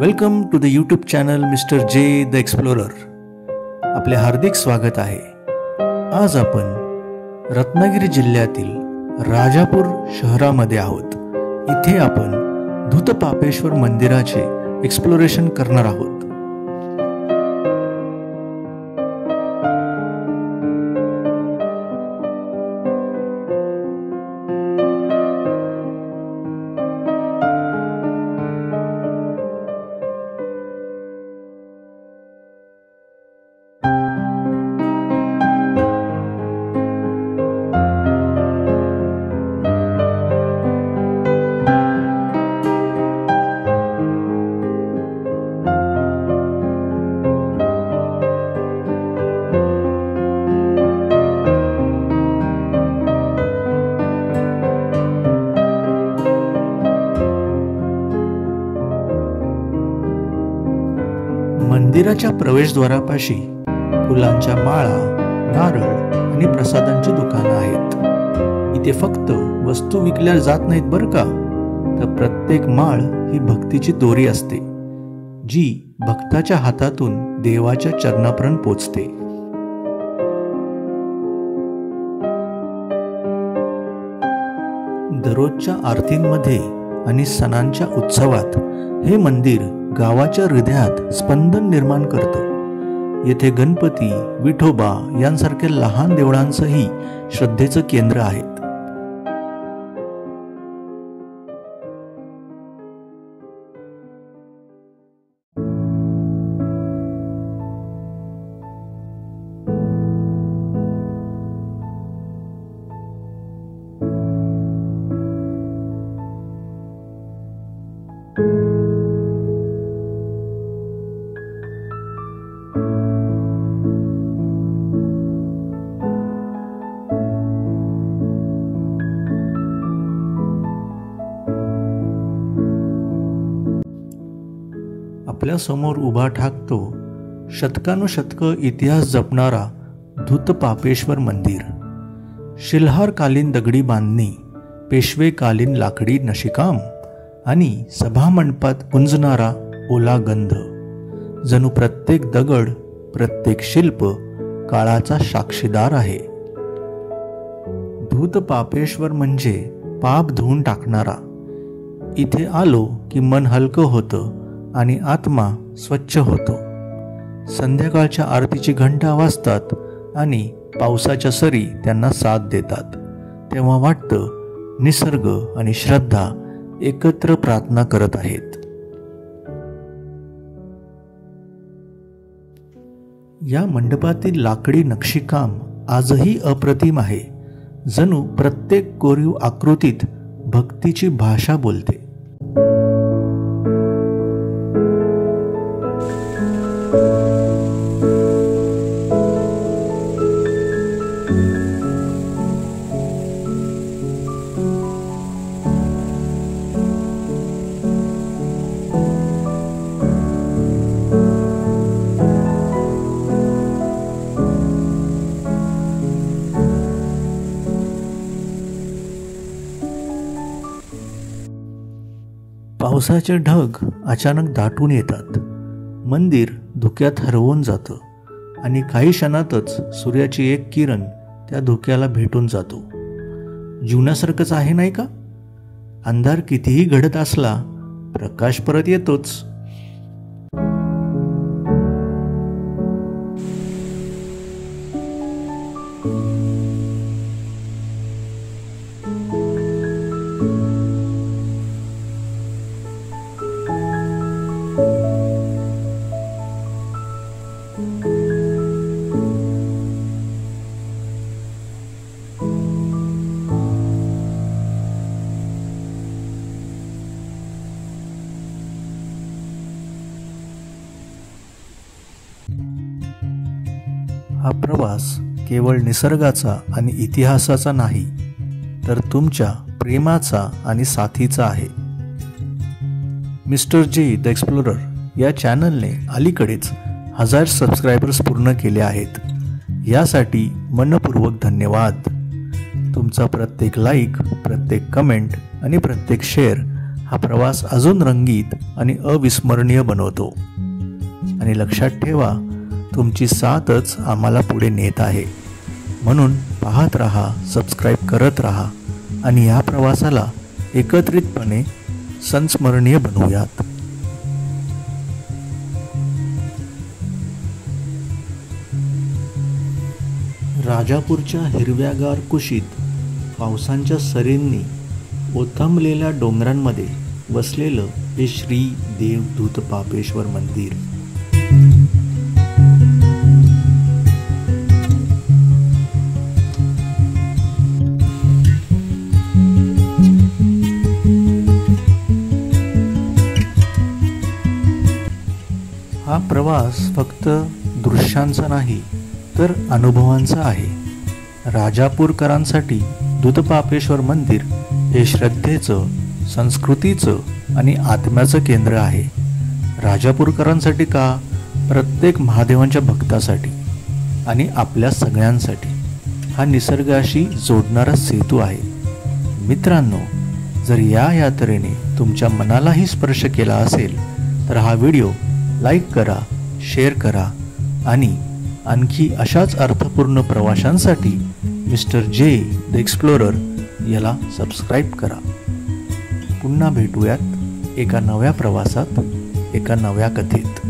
Welcome to the YouTube channel mister J the explorer. आपले हार्दिक स्वागत आहे. आज आपण रत्नागिरी जिल्ह्यातील राजापूर शहरामध्ये आहोत. इथे आपण धूतपापेश्वर मंदिराचे एक्सप्लोरेशन करणार आहोत. मंदिराच्या प्रवेशद्वारापाशी फुलांच्या माळा, नारळ आणि प्रसादांची दुकानं आहेत. इथे फक्त वस्तू विकल्या जात नाहीत बरं का, तर प्रत्येक माळ ही भक्तीची दोरी असते, जी भक्ताच्या हातातून देवाच्या चरणापर्यंत पोचते. दररोजच्या आरतींमध्ये आणि सणांच्या उत्सवात हे मंदिर गावाच्या हृदयात स्पंदन निर्माण करतं. येथे गणपती, विठोबा यांसारख्या लहान देवळांचंही श्रद्धेचं केंद्र आहेत. आपल्या समोर उभा ठाकतो शतकानुशतकं इतिहास जपणारा धूतपापेश्वर मंदिर. शिल्हारकालीन दगडी बांधणी, पेशवेकालीन लाकडी नशिकाम आणि सभामंडपात गुंजणारा ओला गंध. जणू प्रत्येक दगड, प्रत्येक शिल्प काळाचा साक्षीदार आहे. धूतपापेश्वर म्हणजे पाप धुवून टाकणारा. इथे आलो की मन हलकं होतं आणि आत्मा स्वच्छ होतो. संध्याकाळच्या आरतीची घंटा वाजतात आणि पावसाच्या सरी त्यांना साथ देतात. तेव्हा वाटतं निसर्ग आणि श्रद्धा एकत्र प्रार्थना करत आहेत. या मंडपातील लाकडी नक्षीकाम आजही अप्रतिम आहे. जणू प्रत्येक कोरीव आकृतीत भक्तीची भाषा बोलते. पावसाचे ढग अचानक दाटून येतात. मंदिर धुक्यात हरवून जातं आणि काही क्षणातच सूर्याची एक किरण त्या धुक्याला भेटून जातो. जीवनासारखंच आहे नाही का? अंधार कितीही घडत असला, प्रकाश परत येतोच. हा प्रवास केवळ निसर्गाचा आणि इतिहासाचा नाही, तर तुमच्या प्रेमाचा आणि साथीचा आहे. मिस्टर जे द एक्सप्लोरर या चॅनलने अलीकडेच 1000 सबस्क्रायबर्स पूर्ण केले आहेत. यासाठी मनपूर्वक धन्यवाद. तुमचा प्रत्येक लाईक, प्रत्येक कमेंट आणि प्रत्येक शेअर हा प्रवास अजून रंगीत आणि अविस्मरणीय बनवतो. आणि लक्षात ठेवा, तुमची साथच आम्हाला पुढे नेत आहे. म्हणून पाहत राहा, सबस्क्राईब करत राहा आणि या प्रवासाला एकत्रितपणे संस्मरणीय बनवूयात. राजापूरच्या हिरव्यागार कुशीत पावसांच्या सरींनी ओथंबलेल्या डोंगरांमध्ये वसलेलं हे श्री देवदूत पापेश्वर मंदिर. हा प्रवास फक्त दृश्यांचा नाही तर अनुभवांचा आहे. राजापूरकरांसाठी दूधपापेश्वर मंदिर हे श्रद्धेचं, संस्कृतीचं आणि आत्म्याचं केंद्र आहे. राजापूरकरांसाठी का? प्रत्येक महादेवांच्या भक्तासाठी आणि आपल्या सगळ्यांसाठी हा निसर्गाशी जोडणारा सेतू आहे. मित्रांनो, जर या यात्रेने तुमच्या मनालाही स्पर्श केला असेल तर हा व्हिडिओ लाईक करा, शेअर करा आणि आणखी अशाच अर्थपूर्ण प्रवाशांसाठी मिस्टर जे द एक्सप्लोरर याला सबस्क्राईब करा. पुन्हा भेटूयात एका नव्या प्रवासात, एका नव्या कथेत.